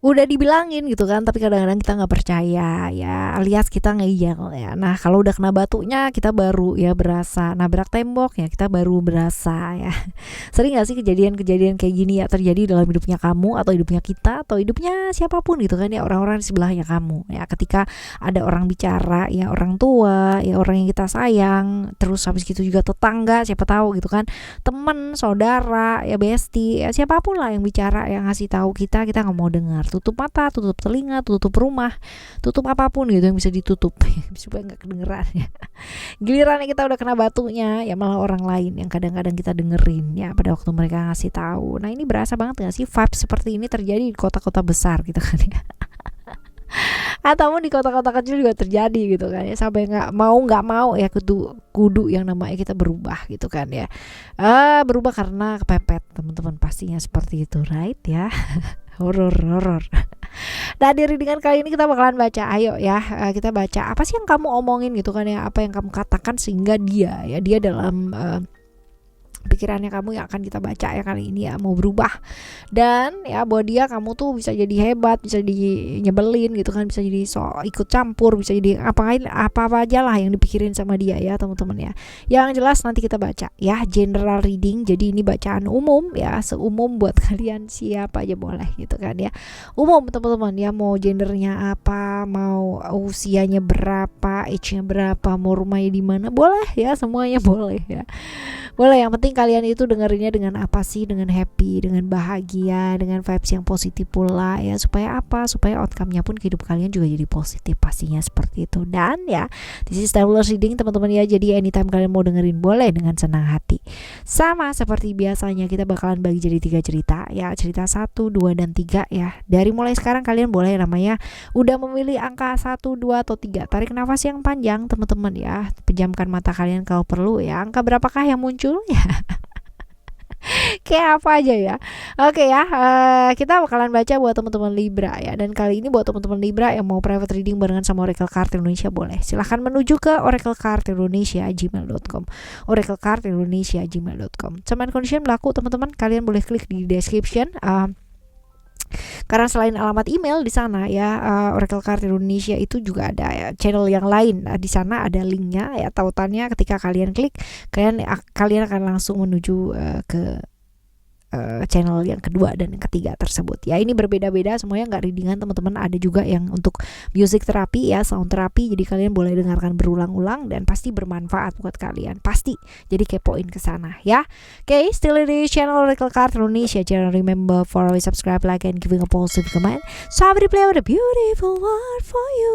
udah dibilangin gitu kan, tapi kadang-kadang kita nggak percaya ya, alias kita ngeyel ya. Nah kalau udah kena batunya kita baru ya berasa, nabrak tembok ya kita baru berasa ya. Sering gak sih kejadian-kejadian kayak gini ya terjadi dalam hidupnya kamu atau hidupnya kita atau hidupnya siapapun gitu kan ya, orang-orang di sebelahnya kamu ya, ketika ada orang bicara ya, orang tua ya, orang yang kita sayang, terus habis gitu juga tetangga siapa tahu gitu kan, temen, saudara ya, bestie ya, siapapun lah yang bicara, yang ngasih tahu kita nggak mau dengar, tutup mata, tutup telinga, tutup rumah, tutup apapun gitu yang bisa ditutup supaya nggak kedengeran ya. Giliran kita udah kena batunya ya malah orang lain yang kadang-kadang kita dengerin ya pada waktu mereka ngasih tahu. Nah ini berasa banget gak sih vibe seperti ini terjadi di kota-kota besar gitu kan ya, atau di kota-kota kecil juga terjadi gitu kan ya, sampai nggak mau ya kudu yang namanya kita berubah gitu kan ya. Berubah karena kepepet teman-teman, pastinya seperti itu, right ya. Horor. Nah di readingan kali ini kita bakalan baca, ayo ya, kita baca apa sih yang kamu omongin gitu kan ya, apa yang kamu katakan sehingga dia dalam pikirannya kamu yang akan kita baca ya kali ini ya mau berubah, dan ya buat dia kamu tuh bisa jadi hebat, bisa jadi nyebelin gitu kan, bisa jadi ikut campur, bisa jadi apa aja lah yang dipikirin sama dia ya teman-teman ya. Yang jelas nanti kita baca ya general reading, jadi ini bacaan umum ya, seumum buat kalian siapa aja boleh gitu kan ya, umum teman-teman ya, mau gendernya apa, mau usianya berapa, age-nya berapa, mau rumahnya di mana, boleh ya, semuanya boleh ya. Boleh, yang penting kalian itu dengerinnya dengan apa sih, dengan happy, dengan bahagia, dengan vibes yang positif pula ya, supaya apa, supaya outcome-nya pun kehidupan kalian juga jadi positif, pastinya seperti itu. Dan ya this is timeless reading teman-teman ya, jadi anytime kalian mau dengerin boleh dengan senang hati. Sama seperti biasanya kita bakalan bagi jadi 3 cerita ya, cerita 1, 2, dan 3 ya. Dari mulai sekarang kalian boleh namanya udah memilih angka 1, 2, atau 3, tarik nafas yang panjang teman-teman ya, pejamkan mata kalian kalau perlu ya, angka berapakah yang muncul ya. Kayak apa aja ya. Oke ya, kita bakalan baca buat teman-teman Libra ya. Dan kali ini buat teman-teman Libra yang mau private reading barengan sama Oracle Card Indonesia, boleh silahkan menuju ke oraclecardindonesia@gmail.com, oraclecardindonesia@gmail.com. Terms and condition berlaku teman-teman, kalian boleh klik di description. Karena selain alamat email di sana ya, Oracle Card Indonesia itu juga ada ya, channel yang lain. Di sana ada linknya ya, tautannya ketika kalian klik, kalian akan langsung menuju ke channel yang kedua dan yang ketiga tersebut ya. Ini berbeda-beda semuanya, nggak readingan teman-teman, ada juga yang untuk music therapy ya, sound therapy, jadi kalian boleh dengarkan berulang-ulang dan pasti bermanfaat buat kalian, pasti. Jadi kepoin ke sana ya. Okay, still di channel Oracle Card Indonesia. Jangan remember for always subscribe, like, and giving a positive comment. So I will play with a beautiful word for you.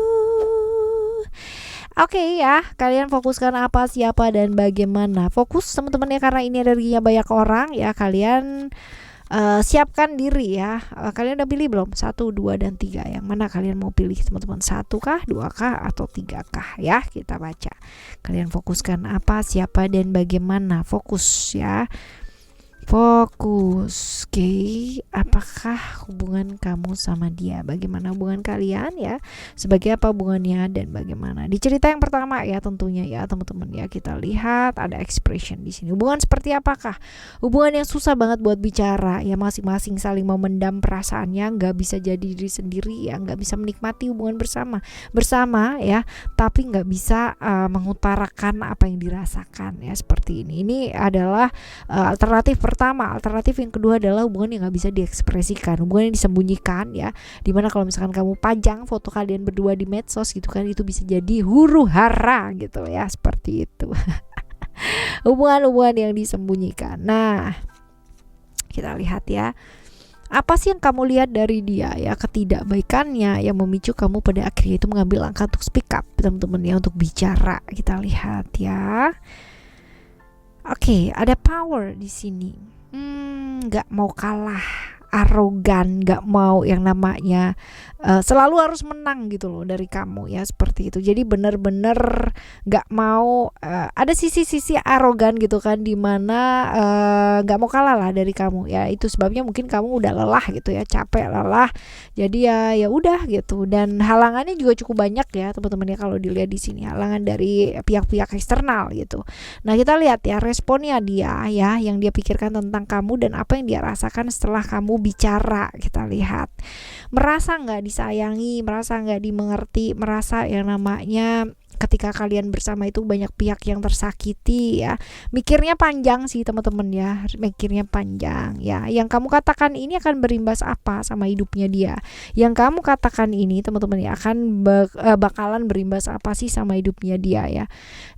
Oke ya, kalian fokuskan apa, siapa, dan bagaimana. Fokus teman-teman ya, karena ini energinya banyak orang ya. Kalian siapkan diri ya. Kalian udah pilih belum? 1, 2, dan 3. Yang mana kalian mau pilih teman-teman? 1 kah, 2 kah, atau 3 kah ya? Kita baca. Kalian fokuskan apa, siapa, dan bagaimana. Fokus ya. Fokus, oke. Apakah hubungan kamu sama dia? Bagaimana hubungan kalian ya? Sebagai apa hubungannya dan bagaimana? Di cerita yang pertama ya tentunya ya teman-teman ya, kita lihat ada expression di sini. Hubungan seperti apakah? Hubungan yang susah banget buat bicara ya, masing-masing saling memendam perasaannya, nggak bisa jadi diri sendiri ya, nggak bisa menikmati hubungan bersama ya, tapi nggak bisa mengutarakan apa yang dirasakan ya, seperti ini. Ini adalah alternatif pertama. Alternatif yang kedua adalah hubungan yang gak bisa diekspresikan, hubungan yang disembunyikan ya, dimana kalau misalkan kamu pajang foto kalian berdua di medsos gitu kan, itu bisa jadi huru hara gitu ya, seperti itu. Hubungan-hubungan yang disembunyikan. Nah kita lihat ya, apa sih yang kamu lihat dari dia ya, ketidakbaikannya yang memicu kamu pada akhirnya itu mengambil langkah untuk speak up teman-teman ya, untuk bicara. Kita lihat ya. Oke, ada power di sini. Nggak mau kalah, arogan, nggak mau yang namanya selalu harus menang gitu loh dari kamu ya, seperti itu. Jadi bener-bener nggak mau, ada sisi-sisi arogan gitu kan, dimana nggak mau kalah lah dari kamu ya. Itu sebabnya mungkin kamu udah lelah gitu ya, capek, lelah. Jadi ya udah gitu. Dan halangannya juga cukup banyak ya teman-teman ya, kalau dilihat di sini halangan dari pihak-pihak eksternal gitu. Nah kita lihat ya responnya dia ya, yang dia pikirkan tentang kamu dan apa yang dia rasakan setelah kamu mau bicara, kita lihat. Merasa nggak disayangi, merasa nggak dimengerti, merasa yang namanya ketika kalian bersama itu banyak pihak yang tersakiti ya. Mikirnya panjang sih teman-teman ya, mikirnya panjang ya. Yang kamu katakan ini akan berimbas apa sama hidupnya dia? Yang kamu katakan ini teman-teman ya akan bakalan berimbas apa sih sama hidupnya dia ya.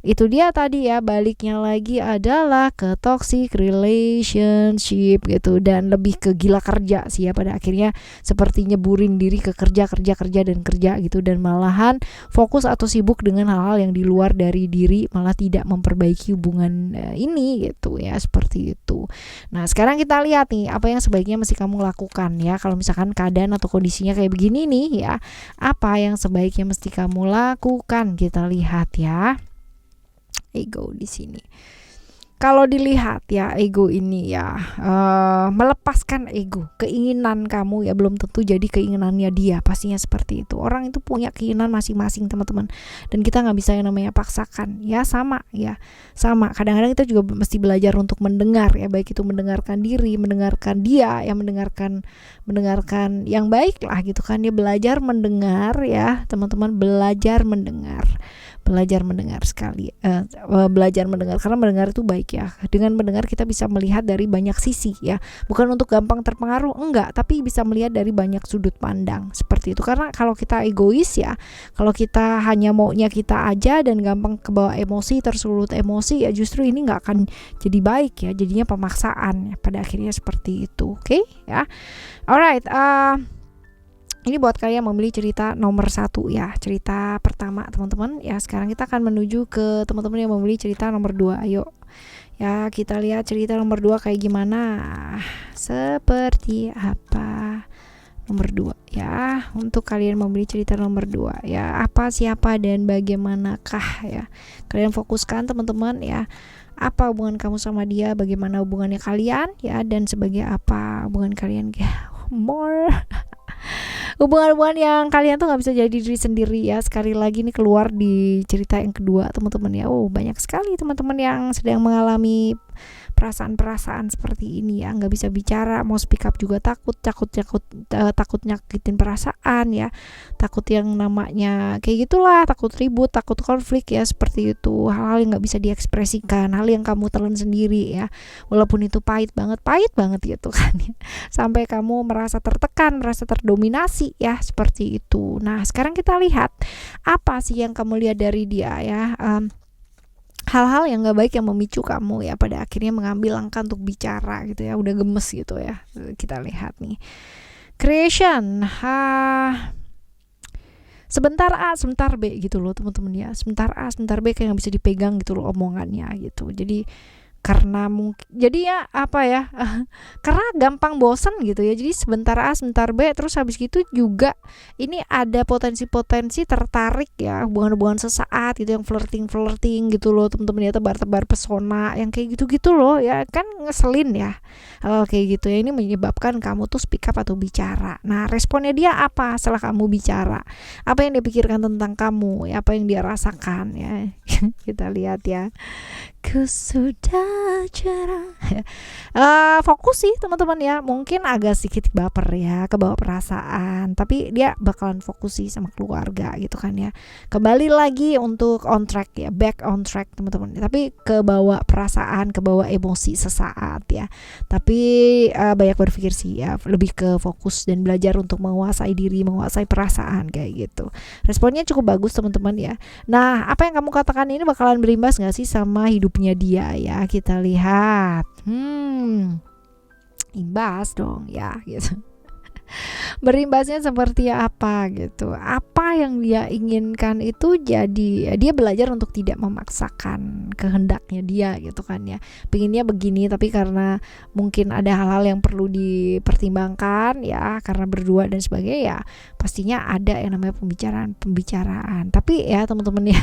Itu dia tadi ya, baliknya lagi adalah ke toxic relationship gitu, dan lebih ke gila kerja sih ya pada akhirnya, seperti nyeburin diri ke kerja dan kerja gitu, dan malahan fokus atau sibuk dengan hal-hal yang di luar dari diri, malah tidak memperbaiki hubungan ini gitu ya, seperti itu. Nah sekarang kita lihat nih apa yang sebaiknya mesti kamu lakukan ya, kalau misalkan keadaan atau kondisinya kayak begini nih ya, apa yang sebaiknya mesti kamu lakukan, kita lihat ya. Ego di sini. Kalau dilihat ya, ego ini ya melepaskan ego, keinginan kamu ya belum tentu jadi keinginannya dia, pastinya seperti itu. Orang itu punya keinginan masing-masing teman-teman, dan kita nggak bisa yang namanya paksakan ya. Sama. Kadang-kadang kita juga mesti belajar untuk mendengar ya, baik itu mendengarkan diri, mendengarkan dia, ya mendengarkan yang baik lah gitu kan. Dia belajar mendengar ya teman-teman, belajar mendengar sekali, belajar mendengar, karena mendengar itu baik ya. Dengan mendengar kita bisa melihat dari banyak sisi ya, bukan untuk gampang terpengaruh, enggak, tapi bisa melihat dari banyak sudut pandang, seperti itu. Karena kalau kita egois ya, kalau kita hanya maunya kita aja dan gampang kebawa emosi, tersulut emosi ya, justru ini nggak akan jadi baik ya, jadinya pemaksaan ya, pada akhirnya seperti itu. Oke ya, alright. Ini buat kalian yang memilih cerita nomor 1 ya, cerita pertama teman-teman ya. Sekarang kita akan menuju ke teman-teman yang memilih cerita nomor 2. Ayo ya, kita lihat cerita nomor 2 kayak gimana, seperti apa nomor 2 ya. Untuk kalian memilih cerita nomor 2 ya, apa, siapa, dan bagaimanakah ya. Kalian fokuskan teman-teman ya, apa hubungan kamu sama dia, bagaimana hubungannya kalian ya, dan sebagai apa hubungan kalian ya. Hubungan-hubungan yang kalian tuh nggak bisa jadi diri sendiri ya. Sekali lagi nih keluar di cerita yang kedua teman-teman ya. Banyak sekali teman-teman yang sedang mengalami perasaan-perasaan seperti ini ya, nggak bisa bicara, mau speak up juga takut nyakitin perasaan ya, takut yang namanya kayak gitulah, takut ribut, takut konflik ya, seperti itu. Hal-hal yang nggak bisa diekspresikan, hal yang kamu telan sendiri ya, walaupun itu pahit banget gitu kan ya, sampai kamu merasa tertekan, merasa terdominasi ya, seperti itu. Nah sekarang kita lihat apa sih yang kamu lihat dari dia ya. Hal-hal yang gak baik yang memicu kamu ya pada akhirnya mengambil langkah untuk bicara gitu ya, udah gemes gitu ya. Kita lihat nih, creation, sebentar A sebentar B gitu loh teman-teman ya, sebentar A sebentar B, kayak gak bisa dipegang gitu loh omongannya gitu. Jadi karena mungkin jadi ya apa ya karena gampang bosan gitu ya, jadi sebentar A sebentar B, terus habis gitu juga ini ada potensi-potensi tertarik ya, hubungan-hubungan sesaat gitu yang flirting gitu loh teman-teman ya, tebar-tebar pesona yang kayak gitu-gitu loh ya, kan ngeselin ya hal kayak gitu ya. Ini menyebabkan kamu tuh speak up atau bicara. Nah responnya dia apa setelah kamu bicara, apa yang dia pikirkan tentang kamu ya, apa yang dia rasakan ya. Kita lihat ya, ku sudah jarang fokus sih teman-teman ya, mungkin agak sedikit baper ya, kebawa perasaan, tapi dia bakalan fokus sih sama keluarga gitu kan ya. Kembali lagi untuk on track ya, back on track teman-teman, tapi kebawa perasaan, kebawa emosi sesaat ya, tapi banyak berpikir sih ya, lebih ke fokus dan belajar untuk menguasai diri, menguasai perasaan kayak gitu. Responnya cukup bagus teman-teman ya. Nah apa yang kamu katakan ini bakalan berimbas gak sih sama hidupnya dia ya, kita lihat. Imbas dong ya gitu. Berimbasnya seperti apa gitu, apa yang dia inginkan itu jadi dia belajar untuk tidak memaksakan kehendaknya dia gitu kan ya, pengennya begini tapi karena mungkin ada hal-hal yang perlu dipertimbangkan ya, karena berdua dan sebagainya ya, pastinya ada yang namanya pembicaraan. Tapi ya teman-teman ya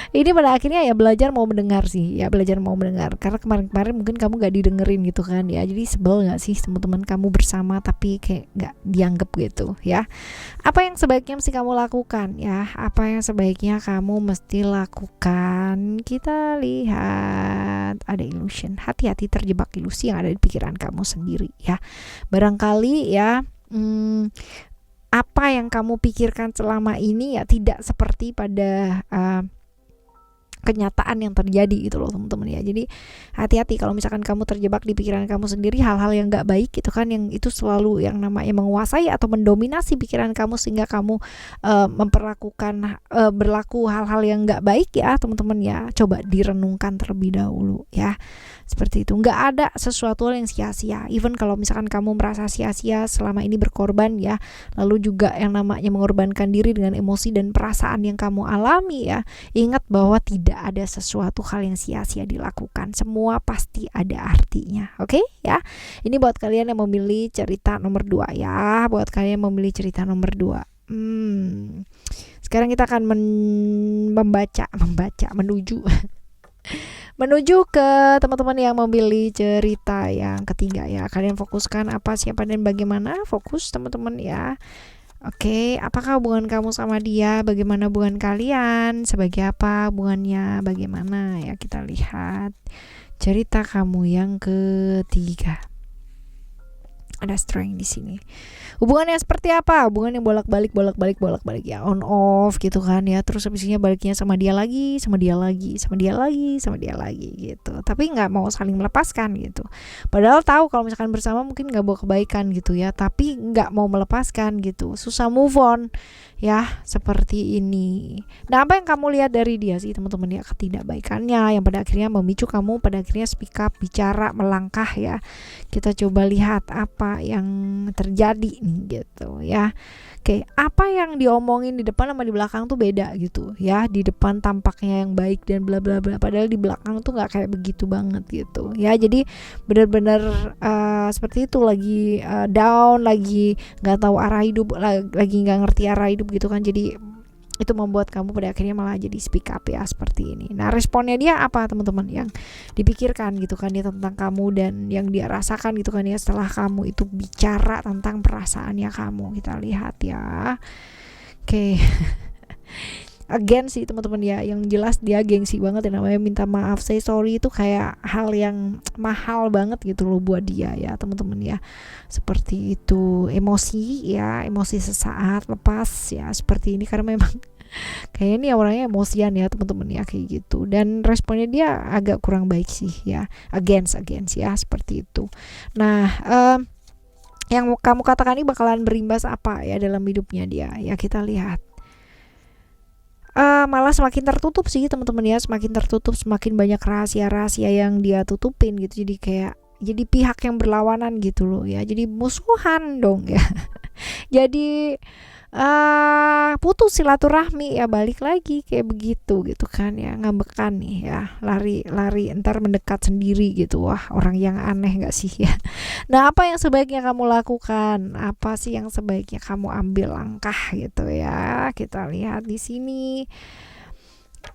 Ini pada akhirnya ya belajar mau mendengar sih, ya belajar mau mendengar, karena kemarin-kemarin mungkin kamu gak didengerin gitu kan ya, jadi sebel gak sih teman-teman kamu bersama tapi kayak gak dianggap gitu ya. Apa yang sebaiknya mesti kamu lakukan ya, apa yang sebaiknya kamu mesti lakukan? Kita lihat, ada illusion, hati-hati terjebak ilusi yang ada di pikiran kamu sendiri ya. Barangkali ya apa yang kamu pikirkan selama ini ya tidak seperti pada kenyataan yang terjadi gitu loh teman-teman ya. Jadi hati-hati kalau misalkan kamu terjebak di pikiran kamu sendiri hal-hal yang gak baik gitu kan, yang itu selalu yang namanya menguasai atau mendominasi pikiran kamu sehingga kamu berlaku hal-hal yang gak baik ya teman-teman ya. Coba direnungkan terlebih dahulu ya. Seperti itu, nggak ada sesuatu yang sia-sia. Even kalau misalkan kamu merasa sia-sia selama ini berkorban ya, lalu juga yang namanya mengorbankan diri dengan emosi dan perasaan yang kamu alami ya, ingat bahwa tidak ada sesuatu hal yang sia-sia dilakukan. Semua pasti ada artinya. Oke ya. Ini buat kalian yang memilih cerita nomor 2 ya. Buat kalian yang memilih cerita nomor 2. Sekarang kita akan menuju ke teman-teman yang memilih cerita yang ketiga ya. Kalian fokuskan apa, siapa, dan bagaimana. Fokus teman-teman ya. Oke, apakah hubungan kamu sama dia? Bagaimana hubungan kalian? Sebagai apa hubungannya? Bagaimana ya, kita lihat cerita kamu yang ketiga. Ada strength di sini. Hubungannya seperti apa? Hubungan yang bolak-balik ya, on off gitu kan ya. Terus habisnya baliknya sama dia lagi gitu. Tapi nggak mau saling melepaskan gitu. Padahal tahu kalau misalkan bersama mungkin nggak bawa kebaikan gitu ya. Tapi nggak mau melepaskan gitu. Susah move on ya, seperti ini. Nah, apa yang kamu lihat dari dia sih teman-teman ya? Ketidakbaikannya yang pada akhirnya memicu kamu pada akhirnya speak up, bicara, melangkah ya. Kita coba lihat apa yang terjadi nih gitu ya. Oke, apa yang diomongin di depan sama di belakang tuh beda gitu ya. Di depan tampaknya yang baik dan bla bla bla, padahal di belakang tuh nggak kayak begitu banget gitu ya. Jadi benar-benar seperti itu, lagi down, lagi nggak tahu arah hidup, lagi nggak ngerti arah hidup gitu kan. Jadi itu membuat kamu pada akhirnya malah jadi speak up ya, seperti ini. Nah, responnya dia apa teman-teman yang dipikirkan gitu kan ya tentang kamu, dan yang dia rasakan gitu kan ya setelah kamu itu bicara tentang perasaannya kamu. Kita lihat ya. Oke. Gengsi teman-teman ya, yang jelas dia gengsi banget ya, namanya minta maaf, say sorry itu kayak hal yang mahal banget gitu loh buat dia ya teman-teman ya. Seperti itu, emosi sesaat lepas ya, seperti ini, karena memang kayaknya ini orangnya emosian ya teman-teman ya, kayak gitu. Dan responnya dia agak kurang baik sih ya, against ya, seperti itu. Nah, yang kamu katakan ini bakalan berimbas apa ya dalam hidupnya dia ya, kita lihat. Malah semakin tertutup sih teman-teman ya, semakin tertutup, semakin banyak rahasia-rahasia yang dia tutupin gitu. Jadi kayak jadi pihak yang berlawanan gitu loh ya, jadi musuhan dong ya. Jadi putus silaturahmi ya, balik lagi kayak begitu gitu kan ya, ngambekan nih ya, lari entar mendekat sendiri gitu. Wah, orang yang aneh gak sih ya. Nah, apa yang sebaiknya kamu lakukan, apa sih yang sebaiknya kamu ambil langkah gitu ya. Kita lihat di sini.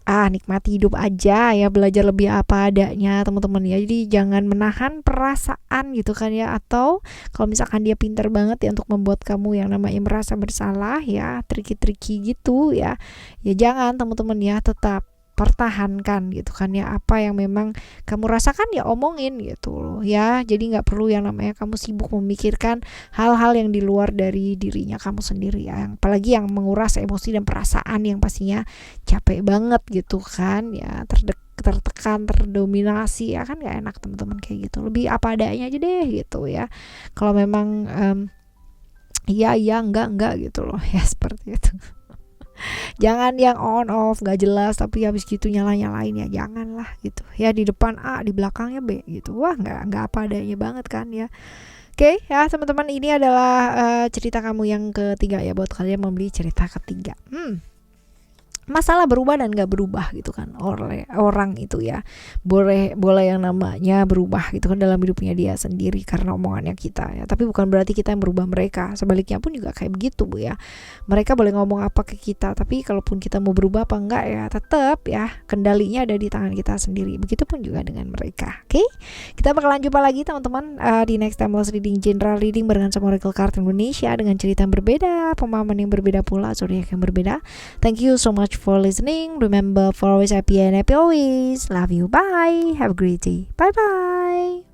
Nikmati hidup aja ya, belajar lebih apa adanya teman-teman ya. Jadi jangan menahan perasaan gitu kan ya, atau kalau misalkan dia pintar banget ya untuk membuat kamu yang namanya merasa bersalah ya, tricky gitu ya, ya jangan teman-teman ya, tetap pertahankan gitu kan ya. Apa yang memang kamu rasakan ya omongin gitu loh ya. Jadi nggak perlu yang namanya kamu sibuk memikirkan hal-hal yang di luar dari dirinya kamu sendiri ya, apalagi yang menguras emosi dan perasaan yang pastinya capek banget gitu kan ya, tertekan, terdominasi ya kan, gak enak teman-teman kayak gitu. Lebih apa adanya aja deh gitu ya. Kalau memang iya enggak gitu loh ya, seperti itu. Jangan yang on off gak jelas tapi habis gitu nyalain ya, janganlah gitu ya. Di depan A, di belakangnya B gitu. Wah, nggak apa adanya banget kan ya. Oke ya teman-teman, ini adalah cerita kamu yang ketiga ya, buat kalian membeli cerita ketiga. masalah berubah dan gak berubah gitu kan oleh orang itu ya. Boleh yang namanya berubah gitu kan dalam hidupnya dia sendiri karena omongannya kita ya, tapi bukan berarti kita yang berubah mereka. Sebaliknya pun juga kayak begitu Bu ya, mereka boleh ngomong apa ke kita, tapi kalaupun kita mau berubah apa enggak ya tetap ya kendalinya ada di tangan kita sendiri. Begitupun juga dengan mereka. Oke, kita bakalan jumpa lagi teman-teman di next timeless reading, general reading barengan sama Oracle Card Indonesia dengan cerita yang berbeda, pemahaman yang berbeda pula, zodiak yang berbeda. Thank you so much for listening. Remember, for always happy and happy always. Love you. Bye. Have a great day. Bye bye.